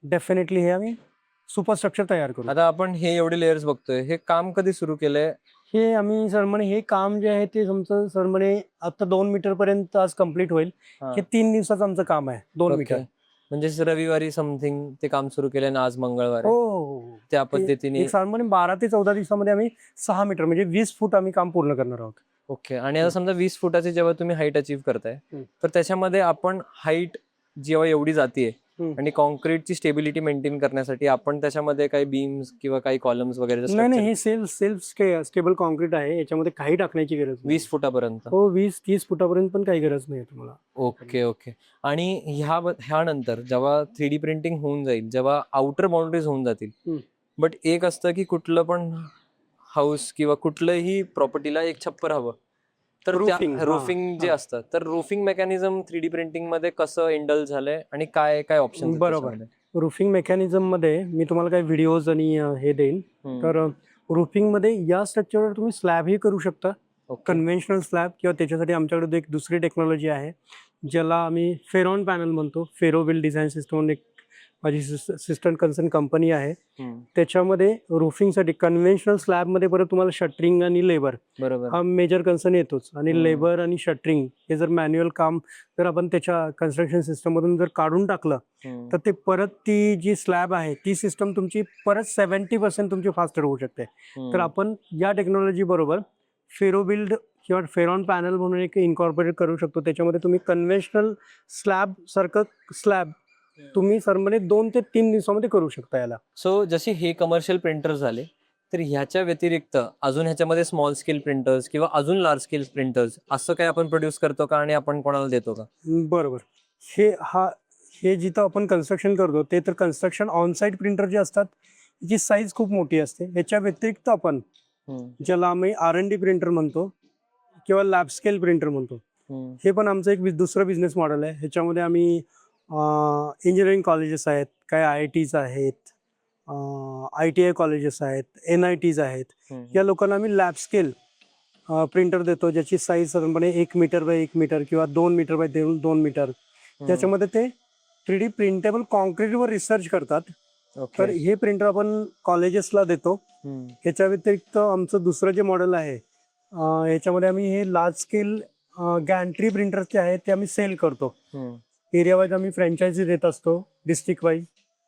डेफिनेटली हे आम्ही सुपर स्ट्रक्चर तयार करू. आता आपण हे एवढे लेयर्स बघतोय, हे काम कधी सुरू केलंय? हे आम्ही सरमणे हे काम जे आहे ते आमचं सरमणे आता 2 मीटर पर्यंत आज कम्प्लीट होईल. हे 3 दिवसाचं आमचं काम आहे. 2 मीटर म्हणजे रविवारी समथिंग ते काम सुरू केलंय ना, आज मंगळवार आहे. हो. त्या पद्धतीने साधारणपणे 12 ते 14 दिवसामध्ये आम्ही 6 मीटर म्हणजे 20 फूट आम्ही काम पूर्ण करणार आहोत. ओके. आणि आता समजा 20 फुटाची जेव्हा तुम्ही हाईट अचीव्ह करताय, तर त्याच्यामध्ये आपण हाईट जेव्हा एवढी जातीये आणि कॉन्क्रीटची स्टेबिलिटी मेंटेन करण्यासाठी आपण त्याच्यामध्ये काही बीम्स किंवा काही कॉलम्स वगैरे नाही, हे सेल्फ स्टेबल कॉन्क्रीट आहे. याच्यामध्ये काही टाकण्याची गरज नाही. 20 फुटापर्यंत? हो, 20-30 फुटापर्यंत पण काही गरज नाही तुम्हाला. ओके. आणि ह्यानंतर जेव्हा 3D प्रिंटिंग होऊन जाईल, जेव्हा आउटर बाउंड्रीज होऊन जातील, बट एक असतं की कुठलं पण हाऊस किंवा कुठलंही प्रॉपर्टीला एक छप्पर हवं, तर रूफिंग जे असतं, तर रूफिंग मेकॅनिझम 3D प्रिंटिंग मध्ये कसं इंडल झालंय आणि काय काय ऑप्शन? बरोबर. रूफिंग मेकॅनिझम मध्ये मी तुम्हाला काही व्हिडिओज आणि हे देईन. तर रूफिंग मध्ये या स्ट्रक्चरवर तुम्ही स्लॅबही करू शकता, कन्व्हेन्शनल स्लॅब, किंवा त्याच्यासाठी आमच्याकडे एक दुसरी टेक्नॉलॉजी आहे ज्याला आम्ही फेरॉन पॅनल म्हणतो. फेरोविल डिझाईन सिस्टम म्हणून एक माझी सिस्टम कन्सर्न कंपनी आहे. त्याच्यामध्ये रूफिंगसाठी कन्व्हेन्शनल स्लॅबमध्ये परत तुम्हाला शटरिंग आणि लेबर हा मेजर कन्सर्न येतोच. आणि लेबर आणि शटरिंग हे जर मॅन्युअल काम जर आपण त्याच्या कन्स्ट्रक्शन सिस्टम मधून जर काढून टाकलं, तर ते परत ती जी स्लॅब आहे ती सिस्टम तुमची परत 70% तुमची फास्टर होऊ शकते. तर आपण या टेक्नॉलॉजी बरोबर फेरोबिल्ड किंवा फेरॉन पॅनल म्हणून एक इन्कॉर्पोरेट करू शकतो. त्याच्यामध्ये तुम्ही कन्व्हेन्शनल स्लॅब सारखं स्लॅब तुम्ही सरमध्ये 2 ते 3 दिवसामध्ये करू शकता याला. सो जशी हे कमर्शियल प्रिंटर झाले, तर ह्याच्या व्यतिरिक्त अजून ह्याच्यामध्ये स्मॉल स्केल प्रिंटर्स किंवा अजून लार्ज स्केल प्रिंटर्स असं काय आपण प्रोड्यूस करतो का आणि आपण कोणाला देतो का? बरोबर. हे जिथं आपण कन्स्ट्रक्शन करतो ते तर कन्स्ट्रक्शन ऑन साईट प्रिंटर जे असतात त्याची साईज खूप मोठी असते. ह्याच्या व्यतिरिक्त आपण ज्याला आम्ही R&D प्रिंटर म्हणतो किंवा लॅब स्केल प्रिंटर म्हणतो, हे पण आमचं एक दुसरं बिझनेस मॉडेल आहे. ह्याच्यामध्ये आम्ही इंजिनिअरिंग कॉलेजेस आहेत, काही IITs आहेत, ITI कॉलेजेस आहेत, NITs आहेत, या लोकांना आम्ही लॅब स्केल प्रिंटर देतो ज्याची साईज साधारणपणे 1 मीटर बाय 1 मीटर किंवा 2 मीटर बाय 2 मीटर. त्याच्यामध्ये ते 3D प्रिंटेबल कॉन्क्रीटवर रिसर्च करतात. तर हे प्रिंटर आपण कॉलेजेसला देतो. ह्याच्या व्यतिरिक्त आमचं दुसरं जे मॉडेल आहे ह्याच्यामध्ये आम्ही हे लार्ज स्केल गॅन्ट्री प्रिंटर्स जे आहेत ते आम्ही सेल करतो. एरिया वाईज आम्ही फ्रँचायझी देत असतो, डिस्ट्रिक्ट वाईज.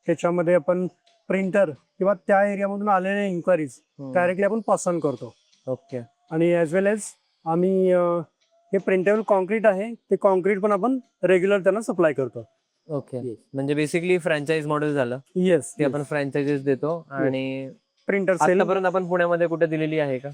त्याच्यामध्ये आपण प्रिंटर किंवा त्या एरियामधून आलेल्या इन्क्वायरीज डायरेक्टली आपण पसंत करतो. ओके. आणि ॲज वेल एज आम्ही हे प्रिंटेबल कॉन्क्रीट आहे ते कॉन्क्रीट पण आपण रेग्युलर त्यांना सप्लाय करतो. ओके. म्हणजे बेसिकली फ्रँचाइज मॉडेल झालं. येस, ते आपण फ्रँचायझीस देतो. आणि प्रिंटर सेल आतापर्यंत आपण पुण्यामध्ये कुठे दिलेली आहे का?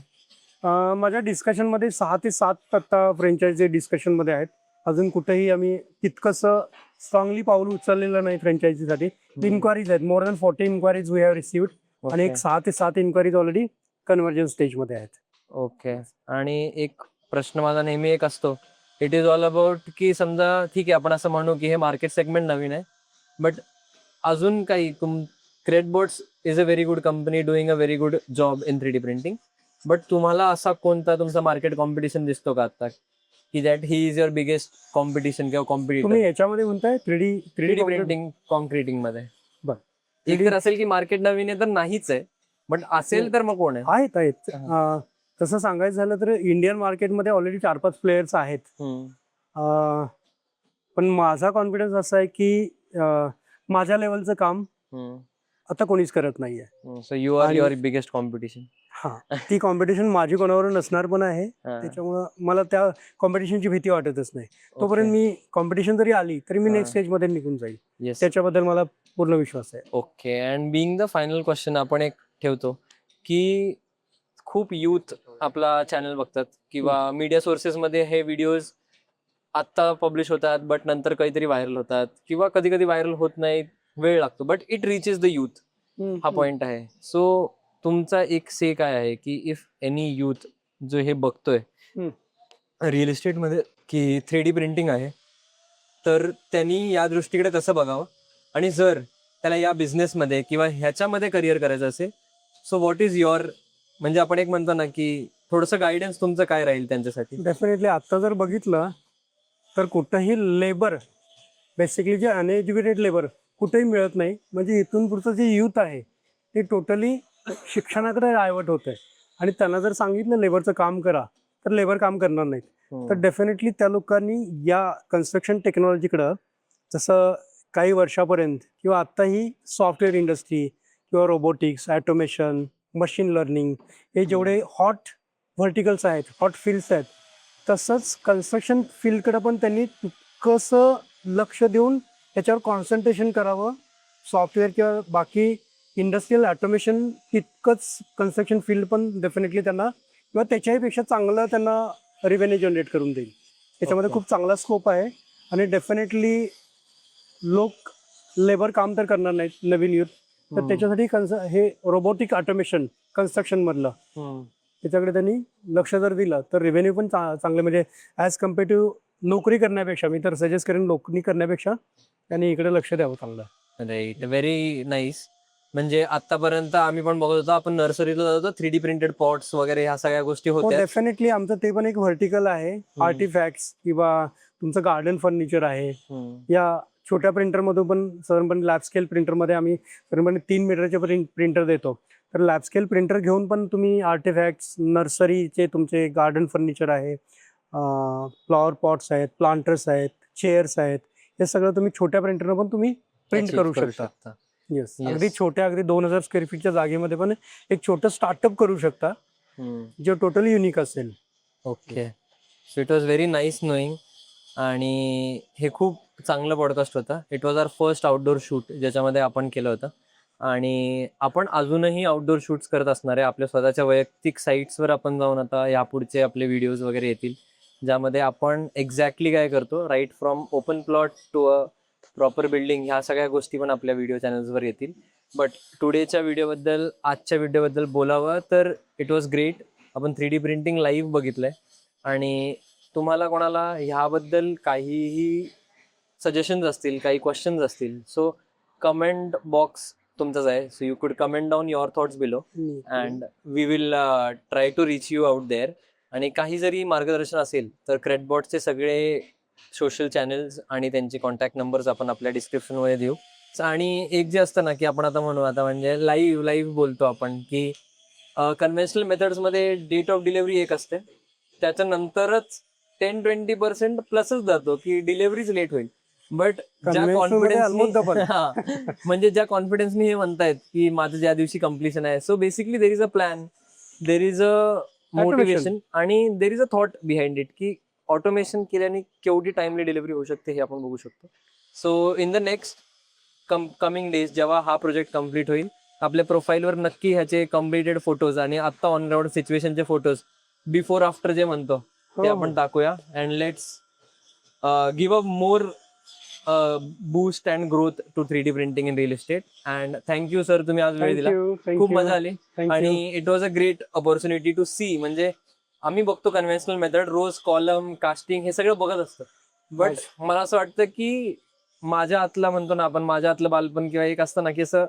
माझ्या डिस्कशनमध्ये 6 ते 7 आता फ्रँचायझी डिस्कशनमध्ये आहेत. अजून कुठेही आम्ही तितकंसं स्ट्रॉंगली पाऊल उचललेलं नाही फ्रँचायझीसाठी. इन्क्वायरीज आहेत, more than 40 inquiries we have received, आणि एक 6 ते 7 इन्क्वायरीज ऑलरेडी कन्व्हर्जन स्टेजमध्ये आहेत. ओके. आणि एक प्रश्न माझा नेहमी एक असतो, इट इज ऑल अबाउट की समजा ठीक आहे आपण असं म्हणू की हे मार्केट सेगमेंट नवीन आहे, बट अजून काही क्रेडबोर्ड्स is a very good company doing a very good job in 3D printing, but तुम्हाला असा कोणता तुमचा मार्केट कॉम्पिटिशन दिसतो का आता की that he is your biggest competition किंवा कॉम्पिटिटर तुम्ही याच्यामध्ये म्हणताय 3D प्रिंटिंग कॉन्क्रीटिंग मध्ये? बरं, एक तर असेल की मार्केट नवीन आहे तर नाहीच आहे, बट असेल तर मग कोण आहे? आहेत तसं सांगायचं झालं तर इंडियन मार्केटमध्ये ऑलरेडी 4-5 प्लेयर्स आहेत. पण माझा कॉन्फिडन्स असा आहे की माझ्या लेवलचं काम आता कोणीच करत नाहीये. सो यू आर आणि- युअर बिगेस्ट कॉम्पिटिशन. हा, ती कॉम्पिटिशन माझी कोणावर नसणार पण आहे. त्याच्यामुळं मला त्या कॉम्पिटिशनची भीती वाटतच नाही. तोपर्यंत मी कॉम्पिटिशन जरी आली तरी मी नेक्स्ट स्टेज मध्ये निघून जाईल. येस. त्याच्याबद्दल मला पूर्ण विश्वास आहे. Okay. And being the final question आपण एक ठेवतो की खूप युथ आपला चॅनल बघतात किंवा मीडिया सोर्सेस मध्ये हे व्हिडिओज आत्ता पब्लिश होतात बट नंतर काहीतरी व्हायरल होतात किंवा कधी कधी व्हायरल होत नाही, वेळ लागतो, but it reaches the youth. हा पॉइंट आहे. सो तुमचा एक से काय आहे की इफ एनी युथ जो हे बघतोय रिअल इस्टेटमध्ये की 3D प्रिंटिंग आहे तर त्यांनी या दृष्टीकडे तसं बघावं, आणि जर त्याला या बिझनेसमध्ये किंवा ह्याच्यामध्ये करिअर करायचं असेल, सो व्हॉट इज युअर, म्हणजे आपण एक म्हणतो ना की थोडंसं गायडन्स तुमचं काय राहील त्यांच्यासाठी? डेफिनेटली आता जर बघितलं तर कुठंही लेबर, बेसिकली जे अनएज्युकेटेड लेबर कुठेही मिळत नाही. म्हणजे इथून पुढचं जे युथ आहे ते टोटली शिक्षणाकडे डायव्हर्ट होत आहे. आणि त्यांना जर सांगितलं लेबरचं काम करा तर लेबर काम करणार नाहीत. तर डेफिनेटली त्या लोकांनी या कन्स्ट्रक्शन टेक्नॉलॉजीकडं, जसं काही वर्षापर्यंत किंवा आत्ताही सॉफ्टवेअर इंडस्ट्री किंवा रोबोटिक्स, ॲटोमेशन, मशीन लर्निंग हे जेवढे हॉट व्हर्टिकल्स आहेत, हॉट फील्ड्स आहेत, तसंच कन्स्ट्रक्शन फील्डकडं पण त्यांनी कसं लक्ष देऊन त्याच्यावर कॉन्सन्ट्रेशन करावं. सॉफ्टवेअर किंवा बाकी इंडस्ट्रियल ॲटोमेशन तितकंच कन्स्ट्रक्शन फील्ड पण डेफिनेटली त्यांना किंवा त्याच्याही पेक्षा चांगलं त्यांना रेव्हेन्यू जनरेट करून देईल. त्याच्यामध्ये खूप चांगला स्कोप आहे. आणि डेफिनेटली लोक लेबर काम तर करणार नाहीत नवीन युथ, तर त्याच्यासाठी हे रोबोटिक ऑटोमेशन कन्स्ट्रक्शन मधलं त्याच्याकडे त्यांनी लक्ष जर दिलं तर रेव्हेन्यू पण चांगलं, म्हणजे ॲज कम्पेअर टू नोकरी करण्यापेक्षा, मी तर सजेस्ट करेन नोकरी करण्यापेक्षा त्यांनी इकडे लक्ष द्यावं चांगलं. Right, very nice. म्हणजे आतापर्यंत आम्ही पण बघत होतो, आपण नर्सरीला जात होतो, 3D प्रिंटेड पॉट्स वगैरे ह्या सगळ्या गोष्टी हो, होत्या. डेफिनेटली आमचं ते पण एक व्हर्टिकल आहे. आर्टिफॅक्ट्स किंवा तुमचं गार्डन फर्निचर आहे. या छोट्या प्रिंटरमधून पण साधारणपणे लॅब स्केल प्रिंटरमध्ये आम्ही साधारणपणे 3 मीटरचे प्रिंटर देतो. तर लॅब स्केल प्रिंटर घेऊन पण तुम्ही आर्टिफॅक्ट्स, नर्सरीचे तुमचे गार्डन फर्निचर आहे, फ्लॉवर पॉट्स आहेत, प्लांटर्स आहेत, चेअर्स आहेत, हे सगळं तुम्ही छोट्या प्रिंटरनं पण तुम्ही प्रिंट करू शकता. येस, अगदी छोट्या, अगदी 2000 स्क्वेअर फीटच्या जागेमध्ये पण एक छोटं स्टार्टअप करू शकता जे टोटली युनिक असेल. Okay, so it was very nice knowing. आणि हे खूप चांगलं पॉडकास्ट होता. It was our first outdoor shoot ज्याच्यामध्ये आपण केलं होतं, आणि आपण अजूनही आउटडोर शूट्स करत असणार आहे. आपल्या स्वतःच्या वैयक्तिक साईट्सवर आपण जाऊन आता यापुढचे आपले व्हिडिओज वगैरे येतील, ज्यामध्ये आपण एक्झॅक्टली काय करतो, right from open plot to a proper building, ह्या सगळ्या गोष्टी पण आपल्या व्हिडिओ चॅनल्सवर येतील. बट टुडेच्या व्हिडिओबद्दल, आजच्या व्हिडिओबद्दल बोलावं तर इट वॉज ग्रेट. आपण 3D प्रिंटिंग लाईव्ह बघितलंय, आणि तुम्हाला कोणाला ह्याबद्दल काहीही सजेशन्स असतील, काही क्वेश्चन्स असतील, सो कमेंट बॉक्स तुमचाच आहे. So you could comment down your thoughts below and we will try to reach you out there. आणि काही जरी मार्गदर्शन असेल तर क्रेडबॉटचे सगळे सोशल चॅनल्स आणि त्यांचे कॉन्टॅक्ट नंबर्स आपण आपल्या डिस्क्रिप्शनमध्ये देऊ. आणि एक जे असतं ना की आपण आता म्हणू, आता म्हणजे लाईव्ह बोलतो आपण की कन्व्हेन्शनल मेथड्समध्ये डेट ऑफ डिलिव्हरी एक असते, त्याच्यानंतरच 10-20% प्लसच जातो की डिलिव्हरीच लेट होईल. बट ज्या म्हणजे ज्या कॉन्फिडन्सनी हे म्हणतायत की माझं ज्या दिवशी कम्प्लिशन आहे, so basically there is a plan, there is a motivation आणि there is a thought behind it की ऑटोमेशन केल्याने केवढी टाइमली डिलिव्हरी होऊ शकते हे आपण बघू शकतो. So in the next coming days जेव्हा हा प्रोजेक्ट कम्प्लीट होईल, आपल्या प्रोफाईलवर नक्की ह्याचे कम्प्लिटेड फोटोज आणि आता ऑन ग्राउंड सिच्युएशनचे फोटोज, बिफोर आफ्टर जे म्हणतो ते आपण टाकूया. And let's give a more boost and growth to 3D printing in real estate. And thank you sir, तुम्ही आज वेळ दिला, खूप मजा आली. आणि it was a great opportunity to see. म्हणजे आम्ही बघतो कन्व्हेन्शनल मेथड, रोज कॉलम, कास्टिंग हे सगळं बघत असतं, बट मला असं वाटतं की माझ्या आतला म्हणतो ना आपण, माझ्या आतलं बालपण किंवा एक असतं ना की असं,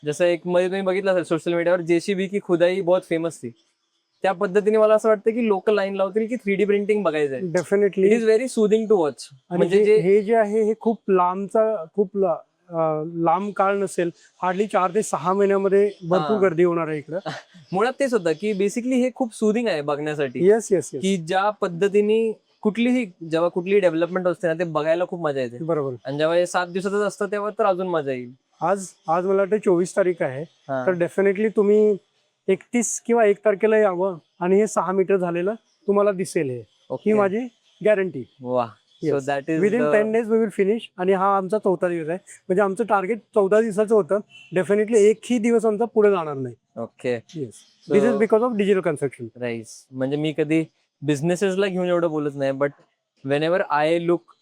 जसं एक मध्ये तुम्ही बघितलं असेल सोशल मीडियावर, JCB की खुदाई बहुत फेमस थी, त्या पद्धतीने मला असं वाटतं की लोक लाईन लावतील की 3D प्रिंटिंग बघायचंय. Definitely it is very soothing to watch. म्हणजे हे जे आहे हे खूप लांबचा, खूप लांब काळ नसेल, हार्डली 4 ते 6 महिन्यामध्ये भरपूर हा. गर्दी होणार आहे इकडं. मुळात तेच होतं की बेसिकली हे खूप सुदिंग आहे बघण्यासाठी, येस येस येस, की ज्या पद्धतीने जेव्हा कुठलीही डेव्हलपमेंट असते ना ते बघायला खूप मजा येते. बरोबर. आणि जेव्हा हे 7 दिवसातच असतं तेव्हा तर अजून मजा येईल. आज आज मला वाटतं 24 तारीख आहे, हा. तर डेफिनेटली तुम्ही 31 किंवा 1 तारखेला यावं आणि हे 6 मीटर झालेलं तुम्हाला दिसेल. ही ओके. माझी गॅरंटी. वा. So that is within 10 days we will finish. आणि हा आमचा 4था दिवस आहे, म्हणजे आमचं टार्गेट 14 दिवसाचं होतं. डेफिनेटली एकही दिवस आमचा पुढे जाणार नाही. Okay. Yes, this is because of digital construction. राईस. म्हणजे मी कधी बिझनेसेसला घेऊन एवढं बोलत नाही, but whenever I look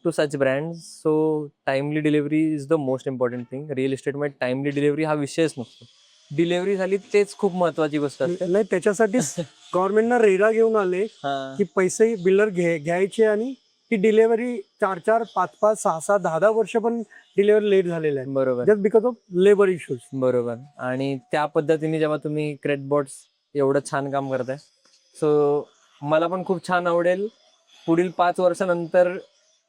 to such brand, so timely delivery is the most important thing. Real इस्टेटमध्ये टाइमली डिलिव्हरी हा विषयच नसतो. डिलिव्हरी झाली तेच खूप महत्वाची गोष्ट असते. नाही, त्याच्यासाठीच गव्हर्नमेंटनं रेरा घेऊन आले हा. की पैसे बिल्डर घ्यायचे आणि ती डिलिव्हरी 4-4, 5-5, 6-6, 10-10 वर्ष पण डिलिव्हरी लेट झालेलं आहे, बरोबर. Just because of labour issues. बरोबर. आणि त्या पद्धतीने जेव्हा तुम्ही क्रेडबॉट्स एवढं छान काम करताय, सो मला पण खूप छान आवडेल पुढील 5 वर्षानंतर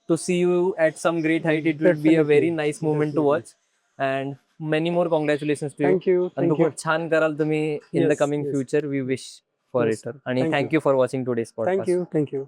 to see you at some great height. It will be a very nice movement to watch. And many more congratulations to you. Thank you. आणि तो खूप छान कराल तुम्ही in the Yes, coming yes. Future. We wish for Yes. It. आणि Thank you. Thank you for watching today's podcast. Thank you.